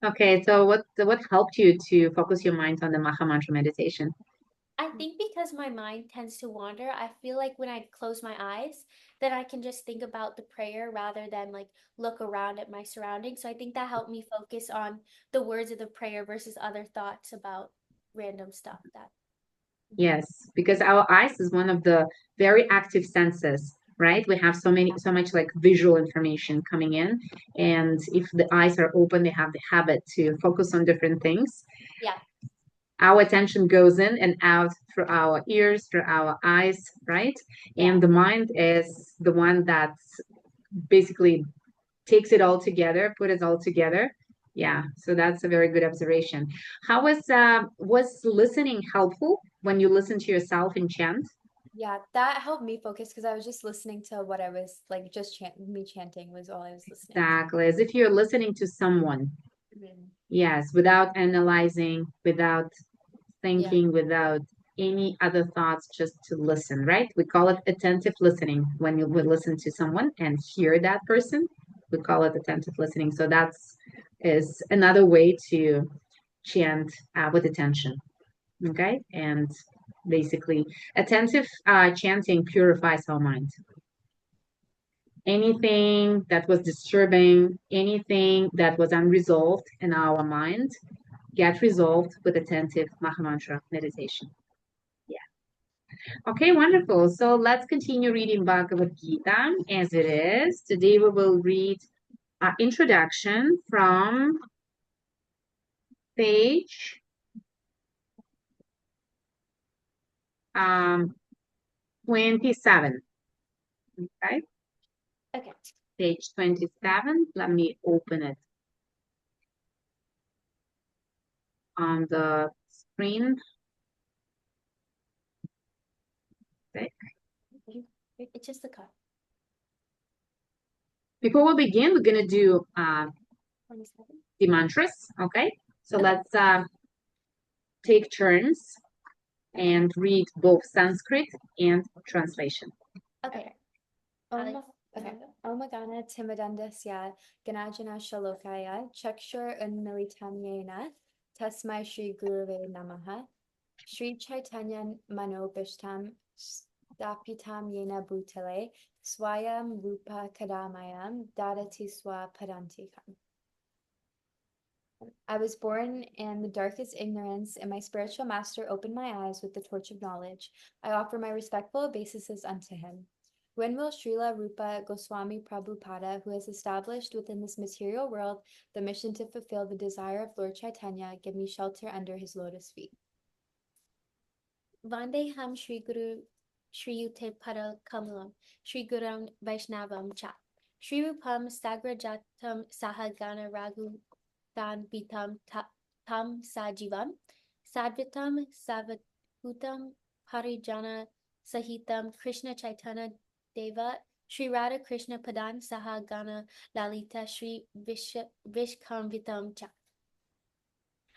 Okay, so what helped you to focus your mind on the Maha Mantra meditation? I think because my mind tends to wander, I feel like when I close my eyes, then I can just think about the prayer rather than like look around at my surroundings. So I think that helped me focus on the words of the prayer versus other thoughts about random stuff that. Yes, because our eyes is one of the very active senses, right? We have so much like visual information coming in, and if the eyes are open, they have the habit to focus on different things. Yeah. Our attention goes in and out through our ears, through our eyes, right? Yeah. And the mind is the one that basically takes it all together, put it all together. Yeah, so that's a very good observation. How was listening helpful when you listen to yourself in chant? Yeah, that helped me focus because I was just listening to what I was like, just me chanting was all I was listening to. Exactly, as if you're listening to someone. Mhm. Yes, without analyzing, without Yeah. thinking, without any other thoughts, just to listen, right? We call it attentive listening when you would listen to someone and hear that person. We call it attentive listening. So that's is another way to chant with attention. Okay, and basically, attentive chanting purifies our mind. Anything that was disturbing, anything that was unresolved in our mind, get resolved with attentive Mahamantra meditation. Yeah. Okay, wonderful. So let's continue reading Bhagavad Gita as it is. Today we will read introduction from page 27. Okay, Okay. page 27. Let me open it on the screen. Okay. It's just a cup. Before we begin, we're going to do 27. the mantras. Okay, so Okay. let's take turns and read both Sanskrit and translation. Okay. Om, okay. Om Gana Timidandasya Ganajana Shalokaya Chakshur Unmilitam Yena Tasmai Shri Guruve Namaha Shri Chaitanya Manobishtam Stapitam Yena Bhutale Swayam Rupa Kadamayam Dadati Swa Padantikam. I was born in the darkest ignorance, and my spiritual master opened my eyes with the torch of knowledge. I offer my respectful obeisances unto him. When will Srila Rupa Goswami Prabhupada, who has established within this material world the mission to fulfill the desire of Lord Chaitanya, give me shelter under his lotus feet? Vandeham Shri Guru Shri Yute Pada Kamalam Shri Guram Vaishnavam Cha Shri Rupam Sagrajatam Sahagana Raghu Dan Vitam Tam Sajivam Sadvitam Savahutam Parijana Sahitam Krishna Chaitanya Deva Shri Radha Krishna Padan Sahagana Lalita Shri Vishkamvitam Cha.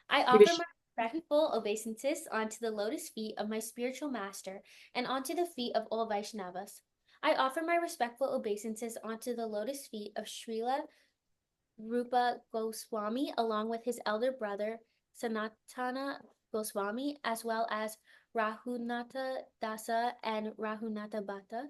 I offer my respectful obeisances onto the lotus feet of my spiritual master and onto the feet of all Vaishnavas. I offer my respectful obeisances onto the lotus feet of Srila Rupa Goswami along with his elder brother Sanatana Goswami, as well as Raghunatha Dasa and Raghunatha Bhatta,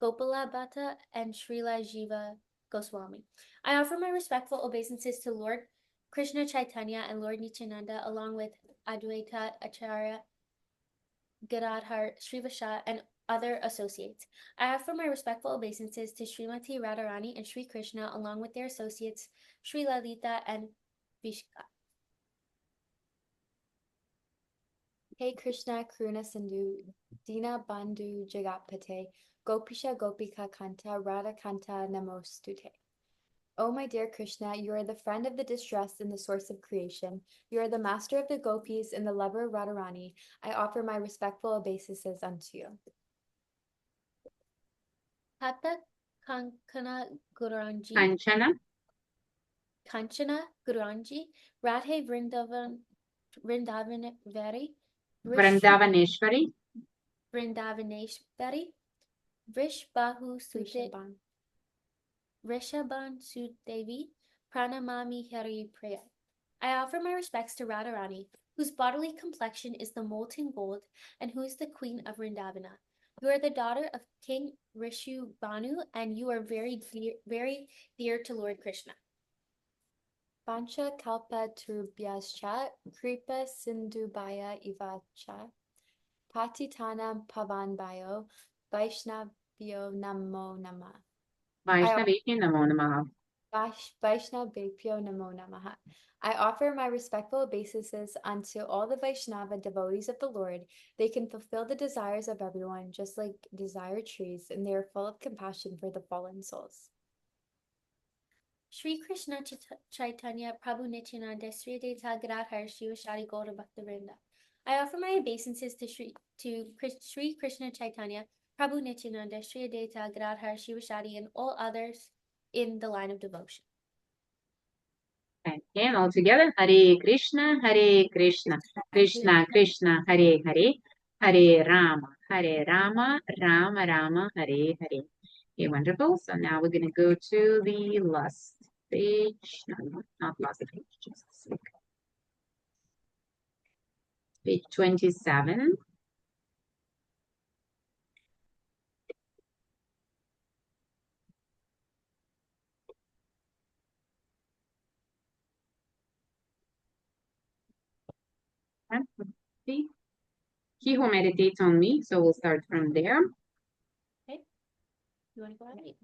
Gopala Bhatta, and Srila Jiva Goswami. I offer my respectful obeisances to Lord Krishna Chaitanya and Lord Nityananda, along with Advaita Acharya, Gadadhar, Srivasha, and other associates. I offer my respectful obeisances to Srimati Radharani and Sri Krishna, along with their associates, Sri Lalita and Vishka. Hey Krishna Karuna Sindhu Dina Bandhu Jagatpate Gopisha Gopika Kanta Radha Kanta Namostute. O my dear Krishna, you are the friend of the distressed and the source of creation. You are the master of the gopis and the lover of Radharani. I offer my respectful obeisances unto you. Tata Kankana Guranji. Kanchana Guranji. Radhe Vrindavaneshvari. Vrindavaneshwari Vrindavaneshvari. Vrishbahu Sute. Rishabhan Sudevi Pranamami Hari Priya. I offer my respects to Radharani, whose bodily complexion is the molten gold and who is the queen of Vrindavana. You are the daughter of King Rishubhanu, and you are very dear to Lord Krishna. Pancha kalpa turubhyascha kripa sindhubhaya ivacha patitanam pavanbhayo vaishnavyo namo namah. Vaishnavebhyo namo namaha. Vaishnavebhyo namo namaha. I offer my respectful obeisances unto all the Vaishnava devotees of the Lord. They can fulfill the desires of everyone, just like desire trees, and they are full of compassion for the fallen souls. Shri Krishna Chaitanya Prabhu Nityananda Sri Advaita Gadadhar Śrīvāsadi Gaura Bhakta-vrinda. I offer my obeisances to Sri Krishna Chaitanya Prabhu Nityananda Sri Advaita Gadadhar Śrīvāsadi and all others in the line of devotion. And all together, Hare Krishna, Krishna Krishna, Hare Hare, Hare Rama, Rama Rama, Hare Hare. Okay, wonderful. So now we're going to go to the last page. No, not last page, just a second. Page 27. He who meditates on me, so we'll start from there. Okay, you want to go ahead?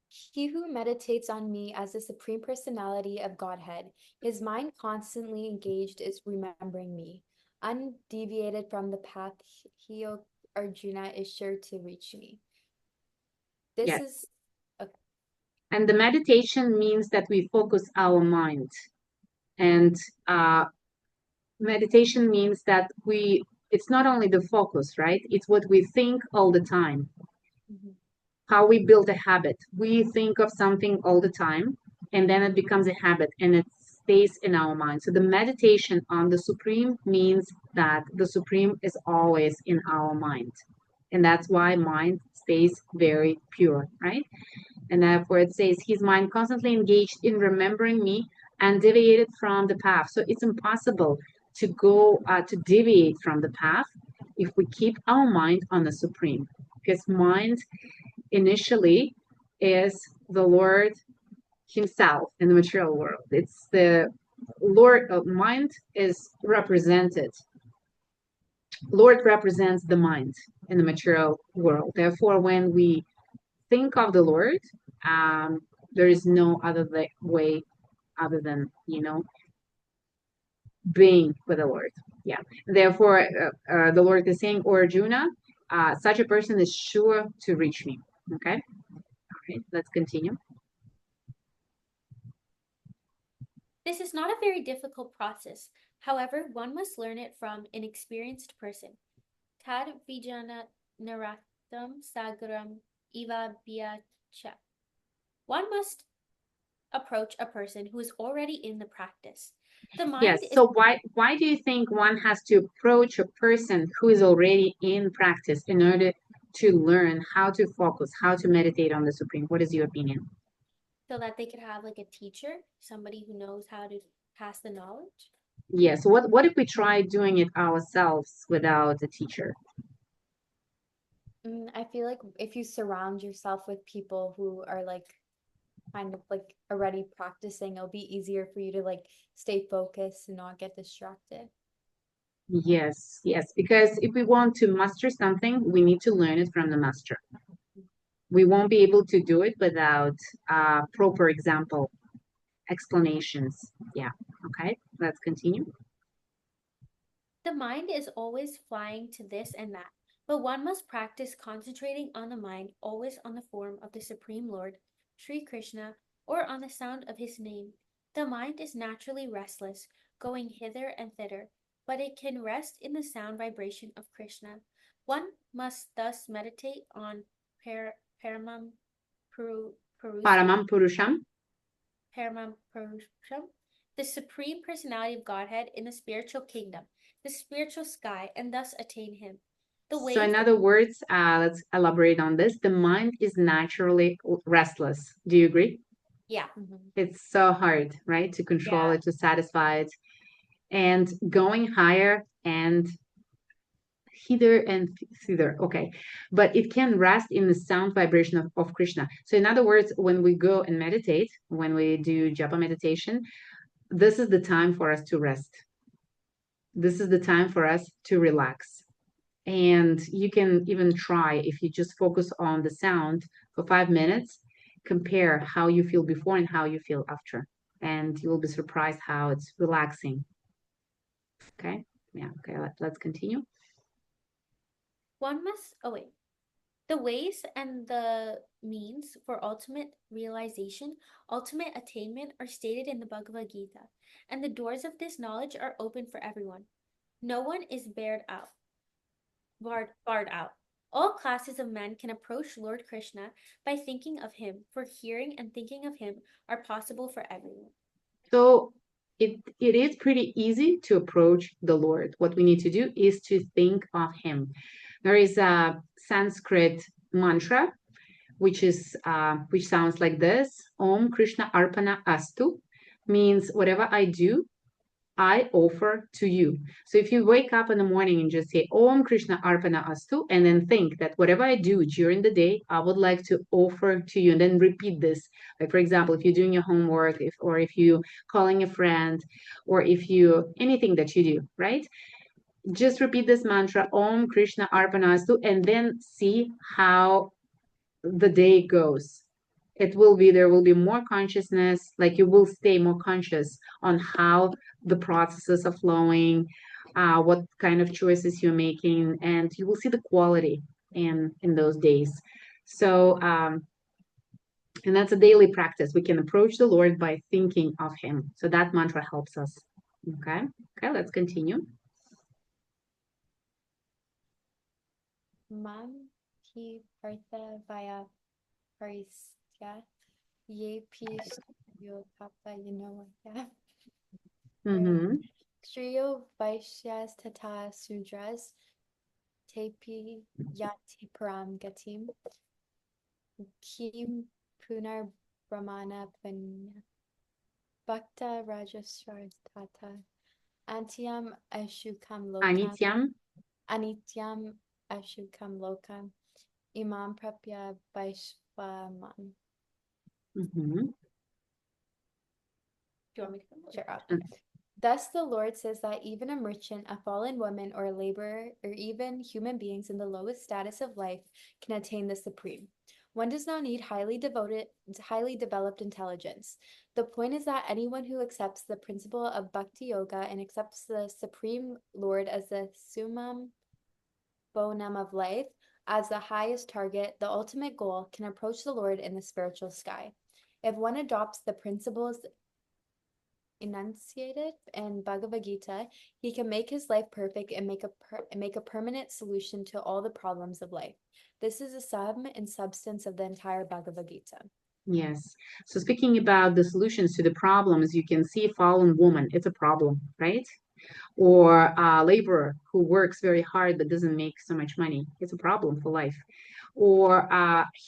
He who meditates on me as the Supreme Personality of Godhead, his mind constantly engaged is remembering me. Undeviated from the path, he, O Arjuna, is sure to reach me. This Yes. is And the meditation means that we focus our mind. And meditation means that it's not only the focus, right? It's what we think all the time. How we build a habit. We think of something all the time, and then it becomes a habit, and it stays in our mind. So the meditation on the Supreme means that the Supreme is always in our mind. And that's why mind stays very pure, right? And therefore it says, his mind constantly engaged in remembering me and deviated from the path. So it's impossible to go to deviate from the path if we keep our mind on the Supreme, because mind initially is the Lord himself in the material world. It's the Lord of mind is represented. Lord represents the mind in the material world. Therefore, when we think of the Lord, there is no other way other than, being with the Lord. Yeah. Therefore, the Lord is saying, "O Arjuna, such a person is sure to reach me." Okay. All right. Let's continue. This is not a very difficult process. However, one must learn it from an experienced person. Tad vijana naratam sagaram iva bhyacha. One must approach a person who is already in the practice. The mind Yes. So why do you think one has to approach a person who is already in practice in order to learn how to focus, how to meditate on the Supreme? What is your opinion? So that they could have like a teacher, somebody who knows how to pass the knowledge? Yes. What if we try doing it ourselves without a teacher? I feel like if you surround yourself with people who are like kind of like already practicing, it'll be easier for you to like stay focused and not get distracted. Yes, because if we want to master something, we need to learn it from the master. We won't be able to do it without proper explanations. Yeah, okay, let's continue. The mind is always flying to this and that, but one must practice concentrating on the mind always on the form of the Supreme Lord, Sri Krishna, or on the sound of his name. The mind is naturally restless, going hither and thither, but it can rest in the sound vibration of Krishna. One must thus meditate on Paramam Purusham, the Supreme Personality of Godhead in the spiritual kingdom, the spiritual sky, and thus attain him. So in other words, let's elaborate on this. The mind is naturally restless. Do you agree? Yeah. It's so hard, right? To control Yeah. it, to satisfy it, and going higher and hither and thither. Okay. But it can rest in the sound vibration of Krishna. So in other words, when we go and meditate, when we do japa meditation, this is the time for us to rest. This is the time for us to relax. And you can even try, if you just focus on the sound for 5 minutes, compare how you feel before and how you feel after. And you will be surprised how it's relaxing. Okay. Yeah. Okay. Let's continue. One must, oh wait. The ways and the means for ultimate realization, ultimate attainment are stated in the Bhagavad Gita, and the doors of this knowledge are open for everyone. No one is barred out. All classes of men can approach Lord Krishna by thinking of him, for hearing and thinking of him are possible for everyone. So it is pretty easy to approach the Lord. What we need to do is to think of him. There is a Sanskrit mantra, which sounds like this: Om Krishna Arpana Astu, means whatever I do, I offer to you. So if you wake up in the morning and just say Om Krishna Arpana Astu, and then think that whatever I do during the day, I would like to offer to you, and then repeat this. Like, for example, if you're doing your homework, if you calling a friend, or if you anything that you do, right? Just repeat this mantra, Om Krishna Arpana Astu, and then see how the day goes. There will be more consciousness, like you will stay more conscious on how the processes are flowing, what kind of choices you're making, and you will see the quality in those days. So and that's a daily practice. We can approach the Lord by thinking of him. So that mantra helps us. Okay, let's continue. Mam hi partha vaya parisya ye pis yo papa yinowaya. Mm-hmm. Ksriyo vaishyas tata sudras tepi yati param gatim kim punar brahmana panya bhakta rajasrar tata antyam ashukam lokam anityam ashukam lokam imam prapya vaishvaman. Mm-hmm. Do you want me to? Sure. Thus the Lord says that even a merchant, a fallen woman, or a laborer, or even human beings in the lowest status of life can attain the supreme. One does not need highly developed intelligence. The point is that anyone who accepts the principle of bhakti yoga and accepts the Supreme Lord as the summum bonum of life, as the highest target, the ultimate goal, can approach the Lord in the spiritual sky. If one adopts the principles enunciated in Bhagavad Gita, he can make his life perfect and make a permanent solution to all the problems of life. This is the sum and substance of the entire Bhagavad Gita. Yes. So speaking about the solutions to the problems, you can see a fallen woman. It's a problem, right? Or a laborer who works very hard but doesn't make so much money. It's a problem for life. Or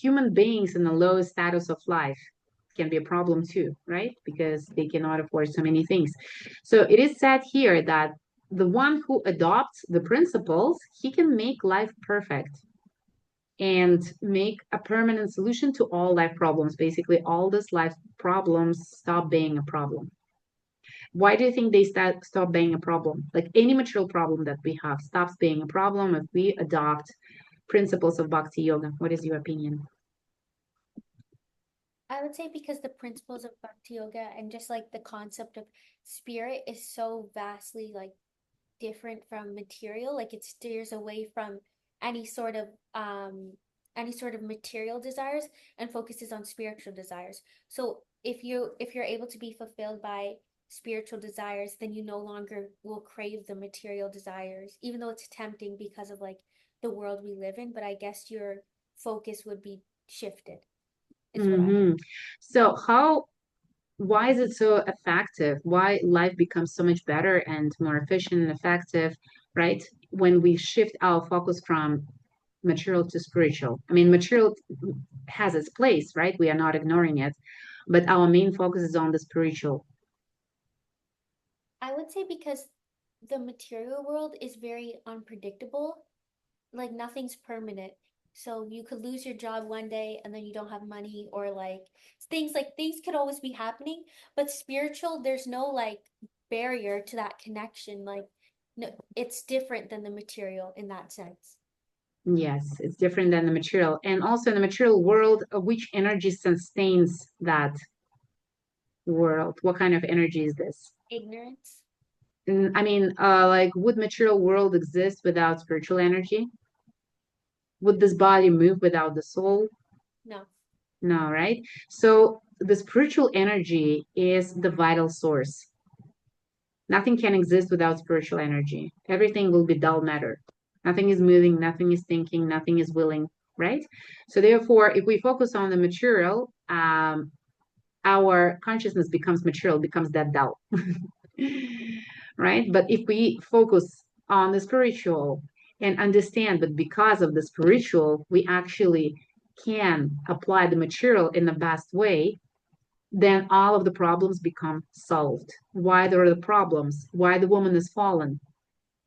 human beings in the lowest status of life can be a problem too, right? Because they cannot afford so many things. So it is said here that the one who adopts the principles, he can make life perfect and make a permanent solution to all life problems. Basically, all these life problems stop being a problem. Why do you think they stop being a problem? Like any material problem that we have stops being a problem if we adopt principles of bhakti yoga. What is your opinion? I would say because the principles of bhakti yoga and just like the concept of spirit is so vastly like different from material, like it steers away from any sort of material desires and focuses on spiritual desires. So if you're able to be fulfilled by spiritual desires, then you no longer will crave the material desires, even though it's tempting because of like the world we live in. But I guess your focus would be shifted. So why is it so effective? Why life becomes so much better and more efficient and effective, right? When we shift our focus from material to spiritual. I mean, material has its place, right? We are not ignoring it. but our main focus is on the spiritual. I would say because the material world is very unpredictable, like nothing's permanent. So you could lose your job one day and then you don't have money, or like things could always be happening. But spiritual, there's no like barrier to that connection. Like no, it's different than the material in that sense. Yes, it's different than the material. And also in the material world, which energy sustains that world? What kind of energy is this? Ignorance. I mean, like, would material world exist without spiritual energy? Would this body move without the soul? No. No, right? So the spiritual energy is the vital source. Nothing can exist without spiritual energy. Everything will be dull matter. Nothing is moving, nothing is thinking, nothing is willing, right? So therefore, if we focus on the material, our consciousness becomes material, becomes that dull, right? But if we focus on the spiritual and understand that because of the spiritual, we actually can apply the material in the best way, then all of the problems become solved. Why there are the problems? Why the woman is fallen?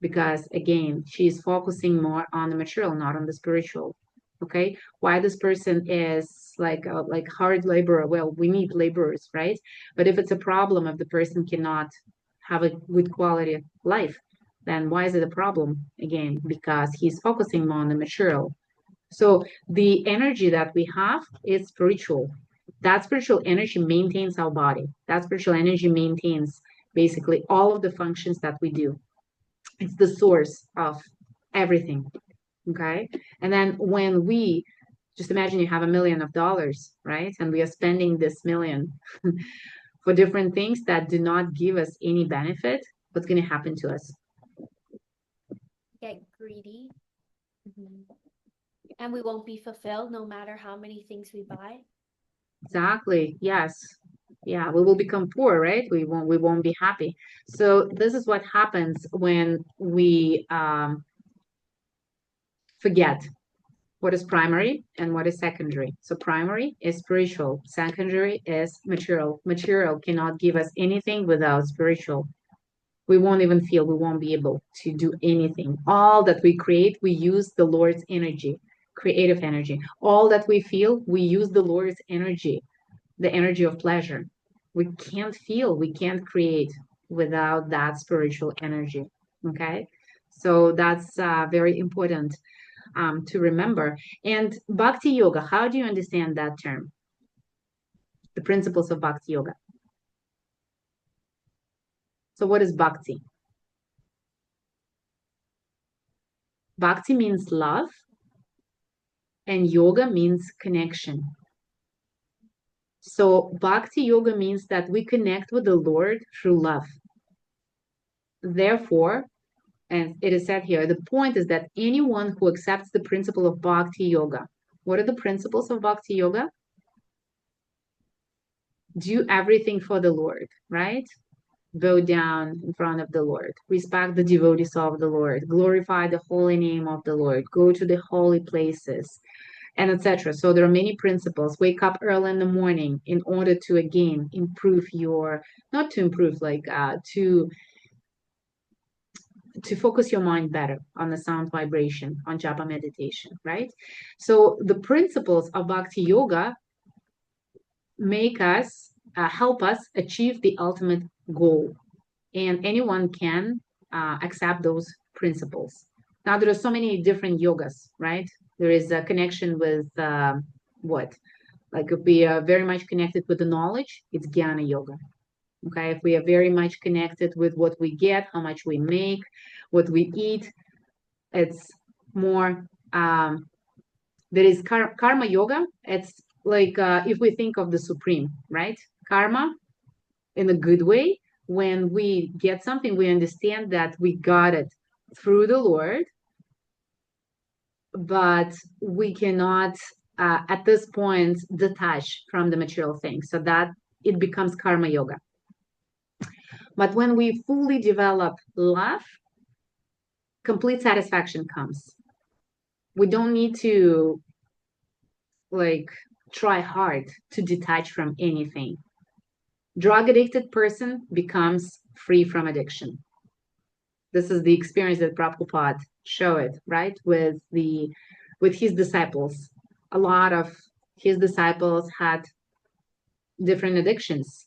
Because again, she's focusing more on the material, not on the spiritual. Okay, why this person is like hard laborer? Well, we need laborers, right? But if it's a problem, if the person cannot have a good quality of life, then why is it a problem? Again, because he's focusing more on the material. So the energy that we have is spiritual. That spiritual energy maintains our body. That spiritual energy maintains basically all of the functions that we do. It's the source of everything. Okay. And then when we just imagine you have $1 million, right? And we are spending this million for different things that do not give us any benefit, what's going to happen to us? Get greedy. And we won't be fulfilled no matter how many things we buy. Exactly. Yes. Yeah, we will become poor, right? We won't be happy. So this is what happens when we forget what is primary and what is secondary. So primary is spiritual, secondary is material. Material cannot give us anything without spiritual. We won't even feel, we won't be able to do anything. All that we create, we use the Lord's energy, creative energy. All that we feel, we use the Lord's energy, the energy of pleasure. We can't feel, we can't create without that spiritual energy. Okay, so that's very important to remember. And bhakti yoga, how do you understand that term? The principles of bhakti yoga. So what is bhakti? Bhakti means love, and yoga means connection. So bhakti yoga means that we connect with the Lord through love. Therefore, and it is said here, the point is that anyone who accepts the principle of bhakti yoga, what are the principles of bhakti yoga? Do everything for the Lord, right? Bow down in front of the Lord, respect the devotees of the Lord, glorify the holy name of the Lord, go to the holy places, and etc. So there are many principles. Wake up early in the morning in order to again improve your, not to improve, like to focus your mind better on the sound vibration, on japa meditation, right? So the principles of bhakti yoga make us help us achieve the ultimate goal, and anyone can accept those principles. Now there are so many different yogas, right? There is a connection with what, like if we are very much connected with the knowledge, it's jnana yoga. Okay, if we are very much connected with what we get, how much we make, what we eat, it's more there is karma yoga. It's like if we think of the supreme, right? Karma in a good way. When we get something, we understand that we got it through the Lord, but we cannot at this point detach from the material thing, so that it becomes karma yoga. But when we fully develop love, complete satisfaction comes. We don't need to like try hard to detach from anything. Drug addicted person becomes free from addiction. This is the experience that Prabhupada showed, right? With his disciples. A lot of his disciples had different addictions,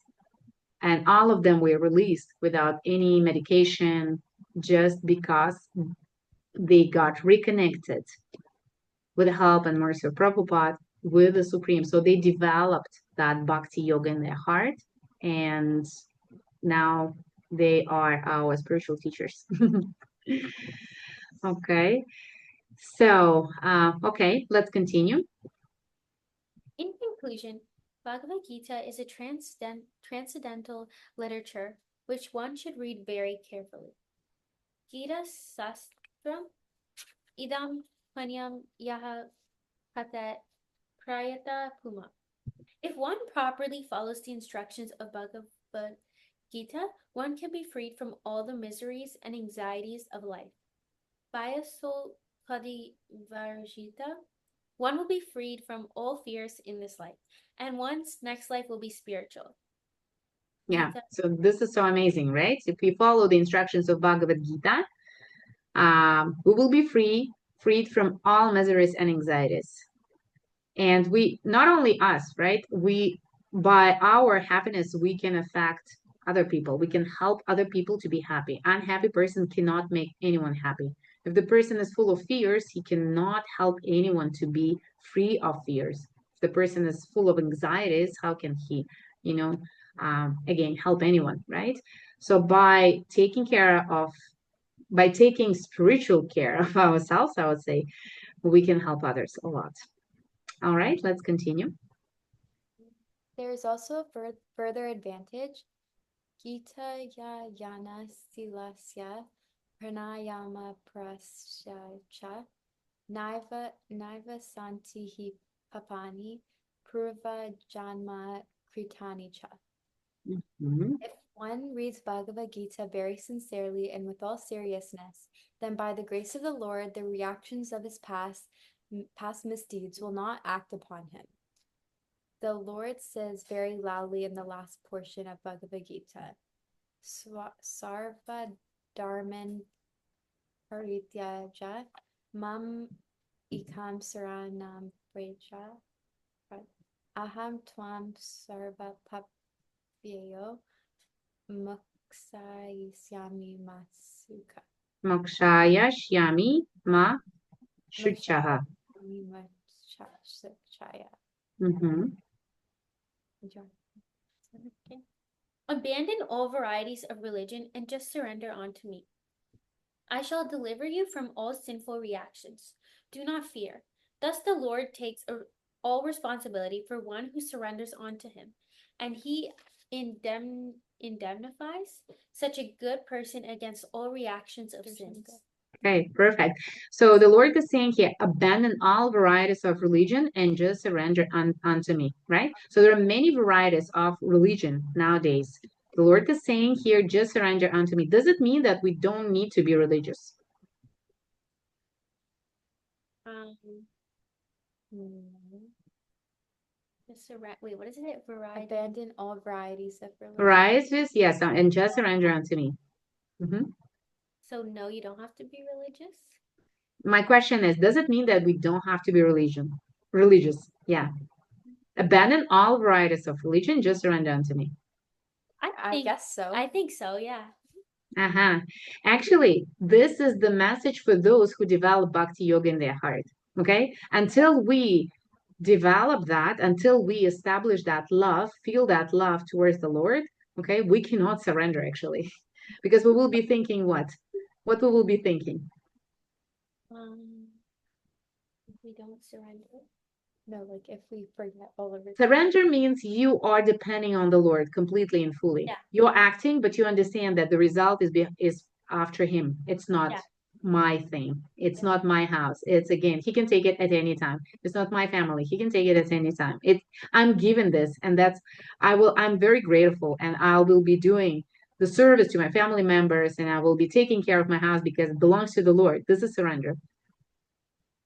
and all of them were released without any medication, just because they got reconnected with the help and mercy of Prabhupada with the Supreme. So they developed that bhakti yoga in their heart, and now they are our spiritual teachers. Okay. So, okay, let's continue. In conclusion, Bhagavad Gita is a transcendental literature which one should read very carefully. Gita sastram idam panyam yaha kata prayata puma. If one properly follows the instructions of Bhagavad Gita, one can be freed from all the miseries and anxieties of life. Vayasol padi varjita. One will be freed from all fears in this life, and one's next life will be spiritual. Yeah, so this is so amazing, right? If we follow the instructions of Bhagavad Gita, we will be freed from all miseries and anxieties. And we, not only us, right? We, by our happiness, we can affect other people. We can help other people to be happy. Unhappy person cannot make anyone happy. If the person is full of fears, he cannot help anyone to be free of fears. If the person is full of anxieties, how can he, again, help anyone, right? So by taking spiritual care of ourselves, I would say, we can help others a lot. All right, let's continue. There is also a further advantage. Gītā-ya yana silasya pranayama prasyacha naiva santihi papani purva janma kritani cha. If one reads Bhagavad Gita very sincerely and with all seriousness, then by the grace of the Lord, the reactions of his past misdeeds will not act upon him. The Lord says very loudly in the last portion of Bhagavad Gita, sarva-dharmān parityajya ekaṁ śaraṇaṁ vraja ahaṁ tvāṁ sarva-pāpebhyo mokṣayiṣyāmi ma śucaḥ. Mokṣayiṣyāmi ma śucaḥ. Abandon all varieties of religion and just surrender unto me. I shall deliver you from all sinful reactions. Do not fear. Thus the Lord takes all responsibility for one who surrenders unto him, and he indemnifies such a good person against all reactions of sins. Okay, perfect. So the Lord is saying here, abandon all varieties of religion and just surrender unto me, right? So there are many varieties of religion nowadays. The Lord is saying here, just surrender unto me. Does it mean that we don't need to be religious? Wait, what is it? Abandon all varieties of religion. Varieties, yes, and just surrender unto me. So no, you don't have to be religious? My question is, does it mean that we don't have to be religious? Yeah. Abandon all varieties of religion, just surrender unto me. I guess so. I think so, yeah. Actually, this is the message for those who develop bhakti yoga in their heart. Okay? Until we develop that, until we establish that love, feel that love towards the Lord, okay, we cannot surrender actually. Because we will be thinking what? What we will be thinking? If we don't surrender. No, like if we forget all of it. Surrender means you are depending on the Lord completely and fully. Yeah. You're acting, but you understand that the result is after him. It's not my thing. It's not my house. It's, again, he can take it at any time. It's not my family. He can take it at any time. I'm given this, and I'm very grateful, and I will be doing the service to my family members, and I will be taking care of my house because it belongs to the Lord. This is surrender.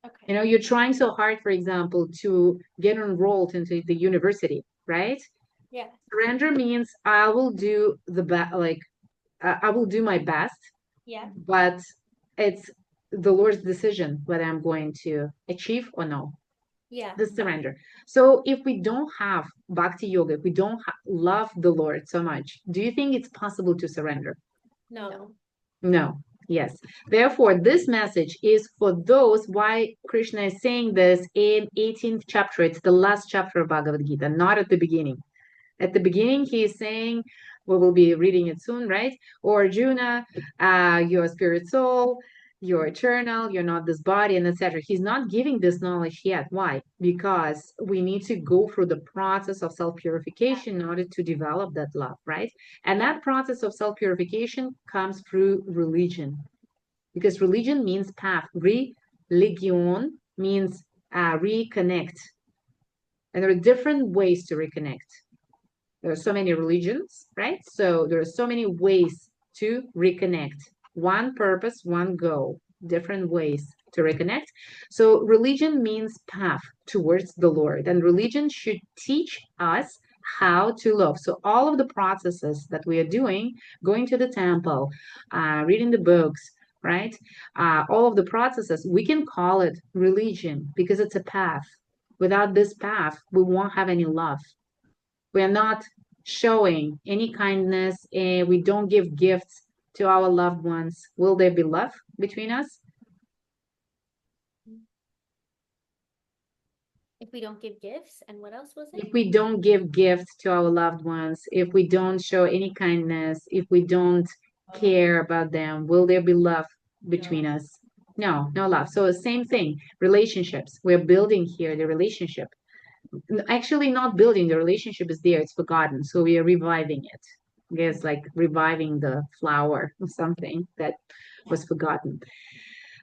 Okay. You know, you're trying so hard, for example, to get enrolled into the university, right? Yeah. Surrender means I will do I will do my best, Yeah. but it's the Lord's decision whether I'm going to achieve or no. Yeah. The surrender. So if we don't have bhakti yoga, if we don't love the Lord so much, do you think it's possible to surrender? No. No. Yes. Therefore, this message is for those, why Krishna is saying this in 18th chapter. It's the last chapter of Bhagavad Gita, not at the beginning. At the beginning, he is saying, we will be reading it soon, right? Or Arjuna, your spirit soul, you're eternal, you're not this body, and etc. He's not giving this knowledge yet. Why? Because we need to go through the process of self-purification in order to develop that love, right? And that process of self-purification comes through religion, because religion means path. Religion means reconnect. And there are different ways to reconnect. There are so many religions, right? So there are so many ways to reconnect. One purpose, one goal, different ways to reconnect. So religion means path towards the Lord, and religion should teach us how to love. So all of the processes that we are doing, going to the temple, reading the books, right? All of the processes, we can call it religion because it's a path. Without this path, we won't have any love. We are not showing any kindness, and we don't give gifts to our loved ones. Will there be love between us? If we don't give gifts, and what else was it? If we don't give gifts to our loved ones, if we don't show any kindness, if we don't care about them, will there be love between us? No, no love. So same thing, relationships. We're building here the relationship. Actually, not building, the relationship is there, it's forgotten. So we are reviving it. It's like reviving the flower or something that was forgotten.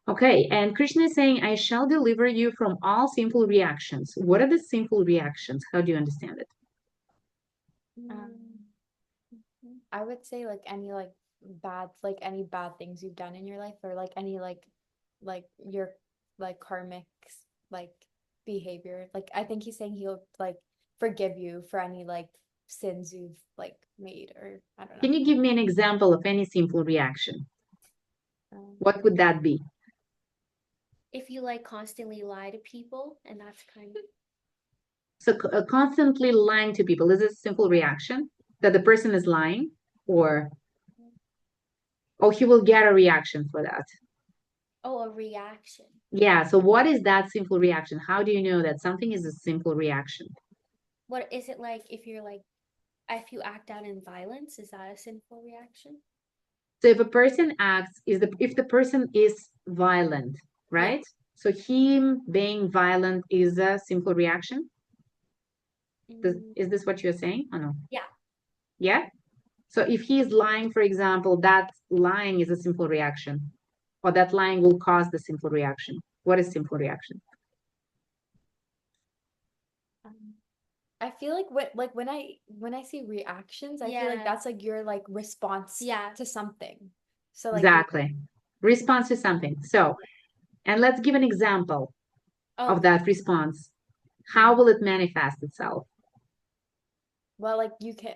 Okay, and Krishna is saying, I shall deliver you from all sinful reactions. What are the sinful reactions? How do you understand it? I would say like any any bad things you've done in your life, or like any your karmic behavior. Like I think he's saying he'll forgive you for any sins you've made, or I don't know. Can you give me an example of any sinful reaction? What would that be? If you constantly lie to people, and that's kind of. So constantly lying to people, is it a simple reaction that the person is lying, or he will get a reaction for that? Oh, a reaction. Yeah, so what is that simple reaction? How do you know that something is a simple reaction? What is it like if you're if you act out in violence, is that a sinful reaction? So if a person acts, if the person is violent, right? Yeah. So him being violent is a simple reaction? Is this what you're saying or no? Yeah. Yeah? So if he is lying, for example, that lying is a simple reaction, or that lying will cause the simple reaction. What is simple reaction? I feel like when I see reactions, I feel like that's your response to something. So exactly. Response to something. So, and let's give an example of that response. How will it manifest itself? Well, you can,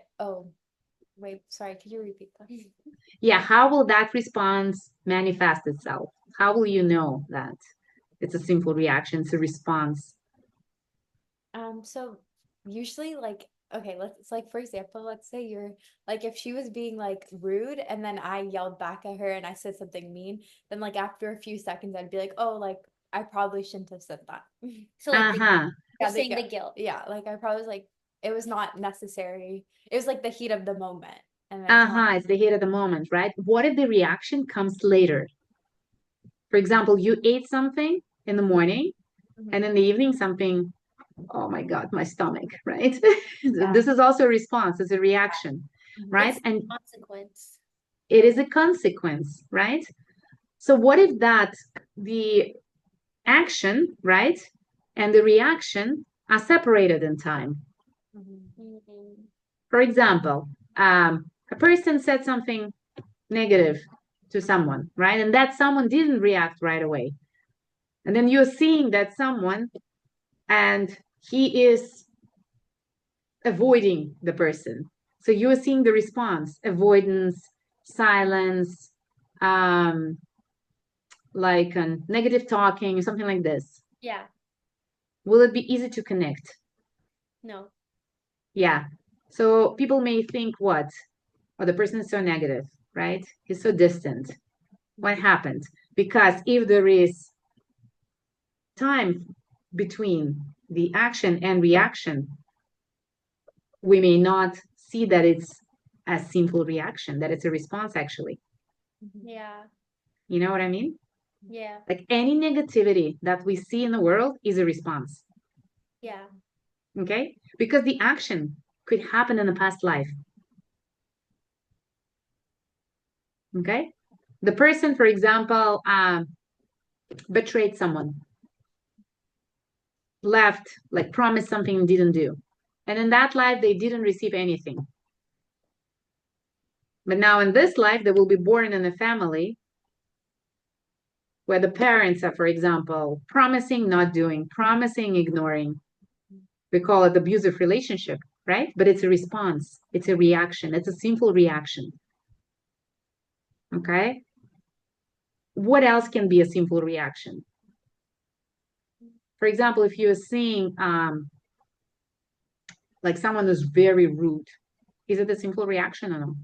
wait, sorry, could you repeat that? Yeah, how will that response manifest itself? How will you know that it's a simple reaction, it's a response? So usually okay, let's for example, let's say you're if she was being rude and then I yelled back at her and I said something mean, then after a few seconds I'd be I probably shouldn't have said that. So saying the guilt. Yeah, I probably was it was not necessary. It was the heat of the moment. And it's the heat of the moment, right? What if the reaction comes later? For example, you ate something in the morning, and in the evening something, oh my God, my stomach, right? Yeah. This is also a response, it's a reaction, right? It's and consequence. It is a consequence, right? So what if the action, right, and the reaction are separated in time? For example, a person said something negative to someone, right? And that someone didn't react right away. And then you're seeing that someone, and he is avoiding the person. So you're seeing the response: avoidance, silence, like negative talking, something like this. Yeah. Will it be easy to connect? No. Yeah. So people may think, what? Oh, the person is so negative, right? He's so distant. What happened? Because if there is time between the action and reaction, we may not see that it's a simple reaction, that it's a response, actually. Yeah. You know what I mean? Yeah. Like any negativity that we see in the world is a response. Yeah. Okay? Because the action could happen in the past life. Okay? The person, for example, betrayed someone, left, like promised something and didn't do. And in that life, they didn't receive anything. But now in this life, they will be born in a family where the parents are, for example, promising, not doing, promising, ignoring. We call it abusive relationship, right? But it's a response. It's a reaction. It's a simple reaction. Okay? What else can be a simple reaction? For example, if you're seeing like someone who's very rude, is it a simple reaction or no?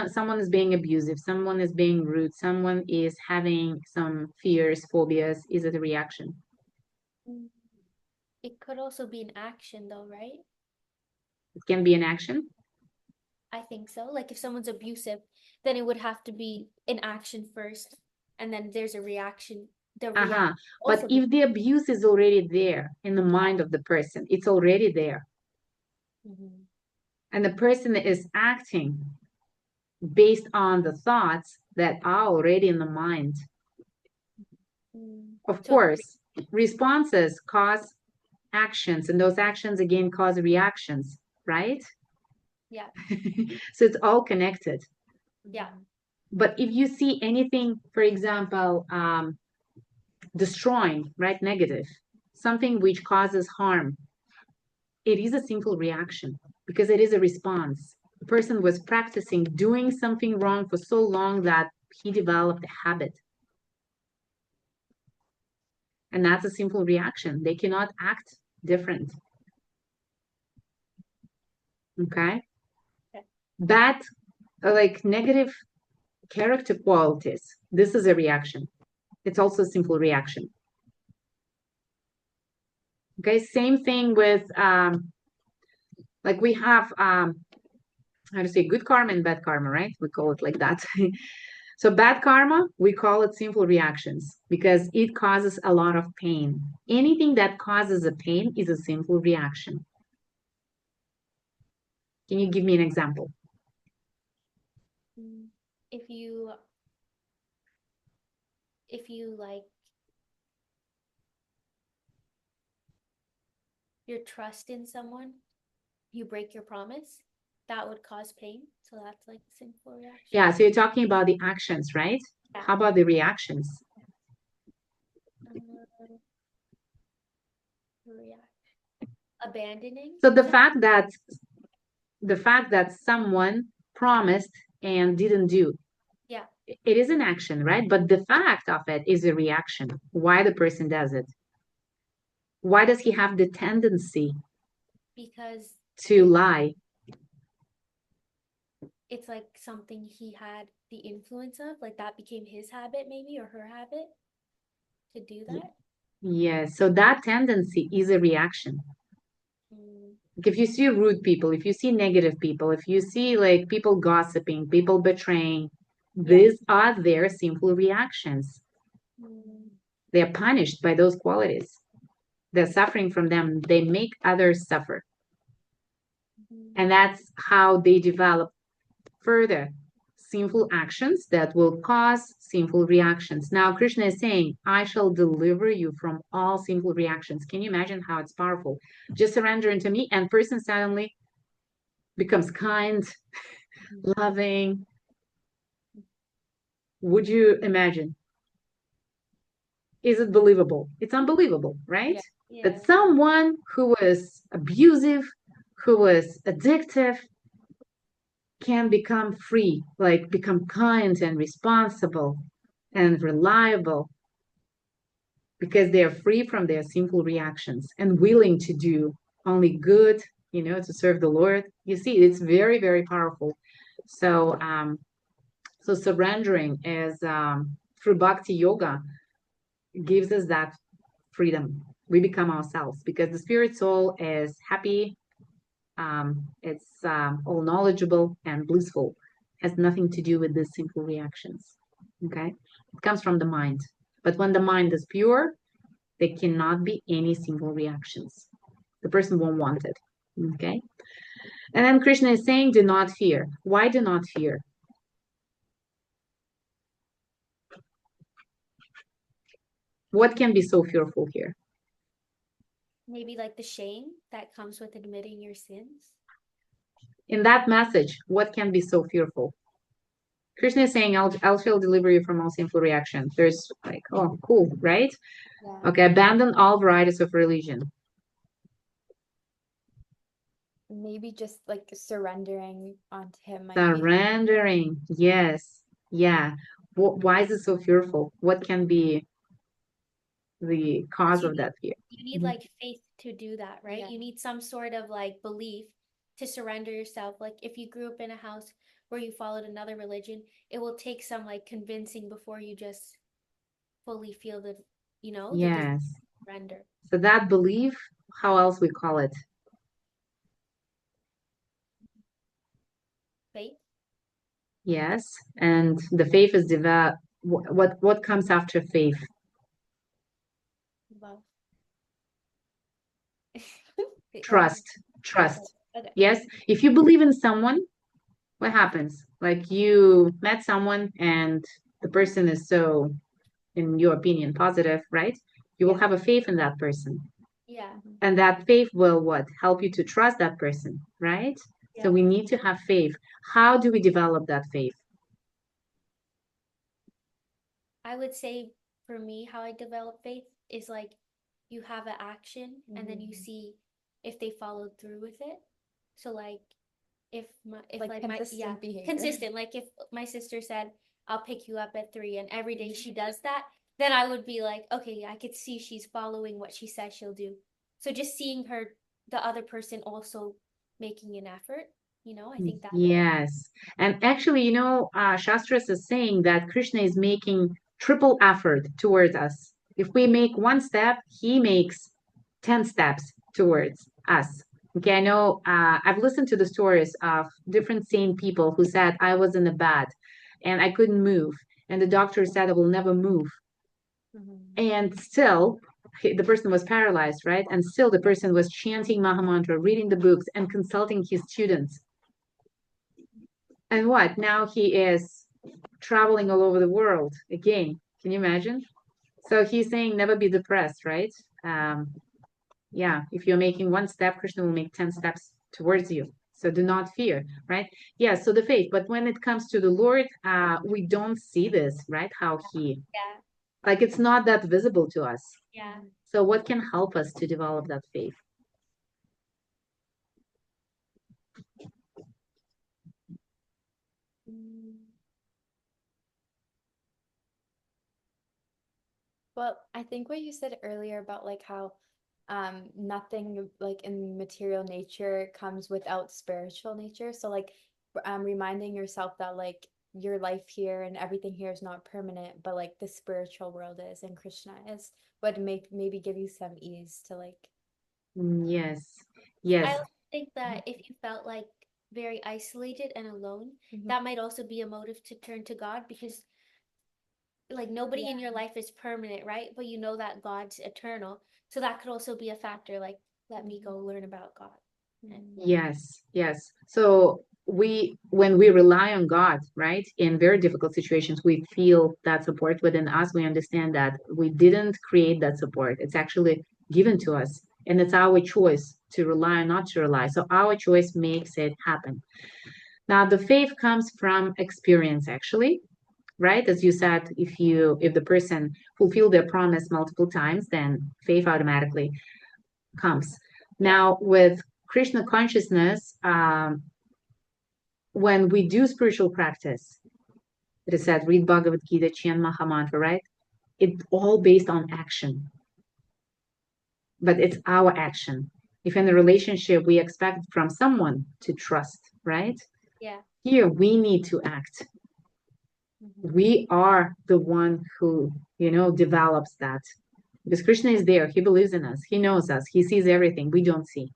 Someone is being abusive, someone is being rude, someone is having some fears, phobias. Is it a reaction? It could also be an action though, right? It can be an action. I think so. Like if someone's abusive, then it would have to be an action first, and then there's a reaction. But if the abuse is already there in the mind of the person, it's already there. And the person is acting based on the thoughts that are already in the mind. Of course, responses cause actions, and those actions again cause reactions, right? Yeah. So it's all connected. Yeah. But if you see anything, for example, destroying, right, negative, something which causes harm, it is a simple reaction because it is a response. The person was practicing doing something wrong for so long that he developed a habit. And that's a simple reaction. They cannot act different. Okay? Bad, like negative character qualities, this is a reaction. It's also a simple reaction. Okay, same thing with, like we have, how to say, good karma and bad karma, right? We call it like that. So bad karma, we call it simple reactions because it causes a lot of pain. Anything that causes a pain is a simple reaction. Can you give me an example? If you like your trust in someone, you break your promise, that would cause pain. So that's like a simple reaction. Yeah, so you're talking about the actions, right? Yeah. How about the reactions? Abandoning. So the fact that someone promised and didn't do, yeah, it is an action, right? But the fact of it is a reaction. Why the person does it? Why does he have the tendency because to lie? It's like something he had the influence of, like that became his habit maybe, or her habit to do that. Yeah, so that tendency is a reaction. Like if you see rude people, if you see negative people, if you see like people gossiping, people betraying, these are their simple reactions. They are punished by those qualities. They're suffering from them. They make others suffer. And that's how they develop further sinful actions that will cause sinful reactions. Now, Krishna is saying, I shall deliver you from all sinful reactions. Can you imagine how it's powerful? Just surrender into me, and person suddenly becomes kind, loving, would you imagine? Is it believable? It's unbelievable, right? Yeah. That someone who was abusive, who was addictive, can become free, like become kind and responsible and reliable, because they are free from their sinful reactions and willing to do only good, to serve the Lord. You see, it's very, very powerful. So, so surrendering is through bhakti yoga gives us that freedom. We become ourselves because the spirit soul is happy. It's all knowledgeable and blissful. Has nothing to do with the sinful reactions. Okay, it comes from the mind. But when the mind is pure, there cannot be any single reactions. The person won't want it. Okay. And then Krishna is saying, do not fear. Why do not fear? What can be so fearful here? Maybe like the shame that comes with admitting your sins. In that message, what can be so fearful? Krishna is saying, I'll shall deliver you from all sinful reactions. There's like, oh, cool, right? Yeah. Okay, abandon all varieties of religion. Maybe just like surrendering onto him might Surrendering, yes, yeah. Why is it so fearful? What can be the cause of that fear? You need like faith to do that, right? Yeah. You need some sort of like belief to surrender yourself. Like if you grew up in a house where you followed another religion, it will take some like convincing before you just fully feel the, Yes. surrender. So that belief, how else we call it? Faith. Yes. And the faith is developed. What comes after faith? Love. Trust. Okay. Yes. If you believe in someone, what happens? Like you met someone and the person is so, in your opinion, positive, right? You will have a faith in that person. Yeah. And that faith will what? Help you to trust that person, right? So we need to have faith. How do we develop that faith? I would say for me, how I develop faith is like you have an action and then you see if they followed through with it. So like if consistent behavior. consistent. Like if my sister said, I'll pick you up at 3 and every day she does that, then I would be like, okay, I could see she's following what she says she'll do. So just seeing her, the other person also making an effort, I think that. Yes. And actually, Shastras is saying that Krishna is making triple effort towards us. If we make one step, he makes 10 steps towards us. Okay, I know I've listened to the stories of different sane people who said, I was in a bed and I couldn't move. And the doctor said, I will never move. And still, the person was paralyzed, right? And still, the person was chanting Mahamantra, reading the books, and consulting his students. And what? Now he is traveling all over the world again. Can you imagine? So he's saying never be depressed, right? Yeah, if you're making one step, Krishna will make 10 steps towards you. So do not fear, right? Yeah, so the faith. But when it comes to the Lord, we don't see this, right? How he, like it's not that visible to us. Yeah. So what can help us to develop that faith? Well, I think what you said earlier about like how nothing like in material nature comes without spiritual nature. So like reminding yourself that like your life here and everything here is not permanent, but like the spiritual world is and Krishna is would maybe give you some ease to like. Yes. Yes. I think that if you felt like very isolated and alone, that might also be a motive to turn to God, because like nobody in your life is permanent, right? But you know that God's eternal. So that could also be a factor, like, let me go learn about God. Yes, yes. So when we rely on God, right, in very difficult situations, we feel that support within us. We understand that we didn't create that support. It's actually given to us. And it's our choice to rely or not to rely. So our choice makes it happen. Now, the faith comes from experience, actually. right? As you said, if the person fulfill their promise multiple times, then faith automatically comes. Now, with Krishna consciousness, when we do spiritual practice, it is said, read Bhagavad Gita, chant Maha Mantra, right? It's all based on action, but it's our action. If in a relationship we expect from someone to trust, right? Yeah. Here we need to act. We are the one who, develops that. Because Krishna is there. He believes in us. He knows us. He sees everything we don't see.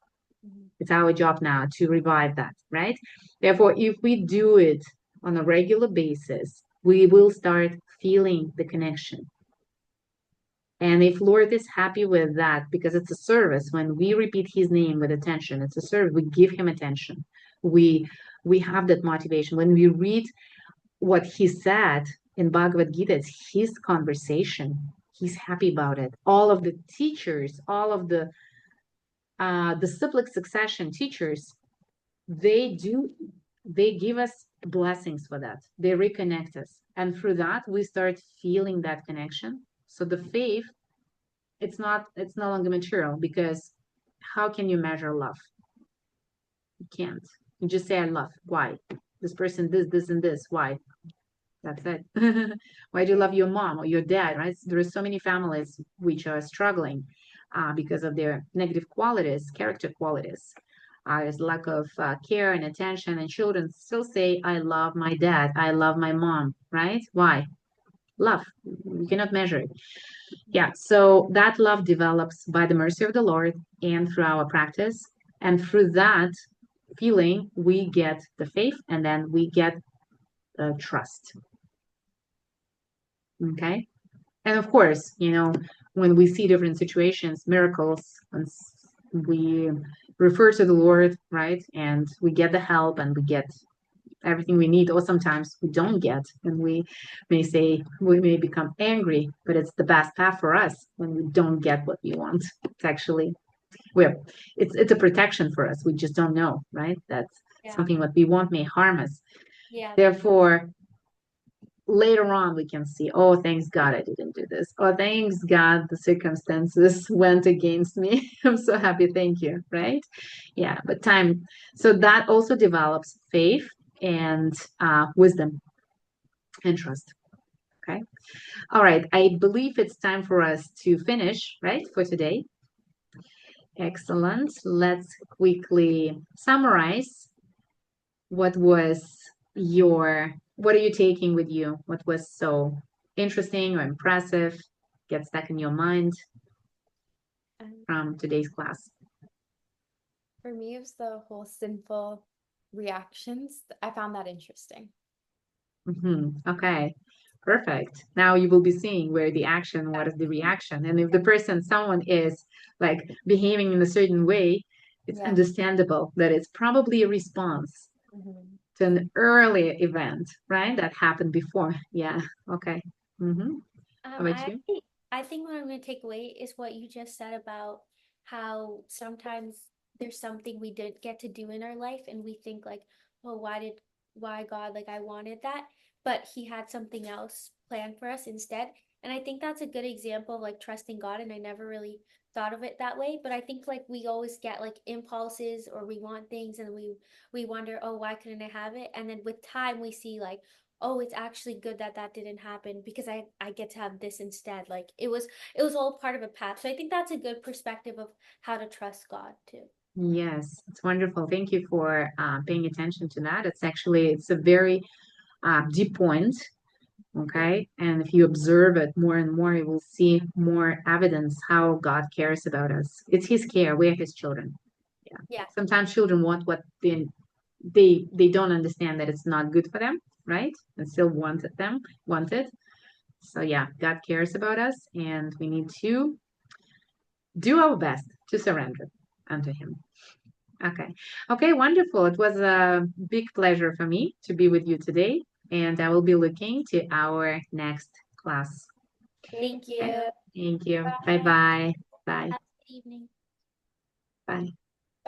It's our job now to revive that, right? Therefore, if we do it on a regular basis, we will start feeling the connection. And if Lord is happy with that, because it's a service, when we repeat his name with attention, it's a service, we give him attention. We have that motivation. When we read what he said in Bhagavad Gita, it's his conversation. He's happy about it. All of the teachers, all of the disciplic succession teachers, they give us blessings for that. They reconnect us. And through that, we start feeling that connection. So the faith, it's no longer material, because how can you measure love? You can't. You just say, I love. Why? This person, this, and this. Why? That's it. Why do you love your mom or your dad, right? There are so many families which are struggling because of their negative qualities, character qualities. There's lack of care and attention, and children still say, I love my dad, I love my mom, right? Why? Love. You cannot measure it. Yeah, so that love develops by the mercy of the Lord and through our practice. And through that feeling, we get the faith, and then we get trust. Okay. And of course, when we see different situations, miracles, we refer to the Lord, right? And we get the help, and we get everything we need, or sometimes we don't get, and we may become angry, but it's the best path for us when we don't get what we want. It's actually, it's a protection for us. We just don't know, right? That's something what we want may harm us. Yeah. Therefore, later on we can see, oh, thanks God I didn't do this. Oh, thanks God the circumstances went against me. I'm so happy. Thank you. Right? Yeah. But time. So that also develops faith and wisdom and trust. Okay. All right. I believe it's time for us to finish, right, for today. Excellent. Let's quickly summarize what are you taking with you? What was so interesting or impressive, get stuck in your mind from today's class? For me, it was the whole sinful reactions. I found that interesting. Okay, perfect. Now you will be seeing where the action, what is the reaction. And if someone is like behaving in a certain way, it's understandable that it's probably a response to an early event, right? That happened before. Yeah. Okay. How about you? I think what I'm going to take away is what you just said about how sometimes there's something we didn't get to do in our life, and we think like, oh, why God, like I wanted that, but he had something else planned for us instead. And I think that's a good example of like trusting God, and I never really thought of it that way. But I think like we always get like impulses, or we want things, and we wonder, oh, why couldn't I have it? And then with time we see like, oh, it's actually good that didn't happen, because I get to have this instead. Like it was all part of a path. So I think that's a good perspective of how to trust God too. Yes, it's wonderful. Thank you for paying attention to that. It's a very deep point. Okay. And if you observe it more and more, you will see more evidence how God cares about us. It's his care. We're his children. Yeah. Sometimes children want what they don't understand, that it's not good for them, right? And still want it. So yeah, God cares about us, and we need to do our best to surrender unto him. Okay, wonderful. It was a big pleasure for me to be with you today, and I will be looking to our next class. Thank you. Okay. Thank you. Bye-bye. Bye. Have a good evening. Bye.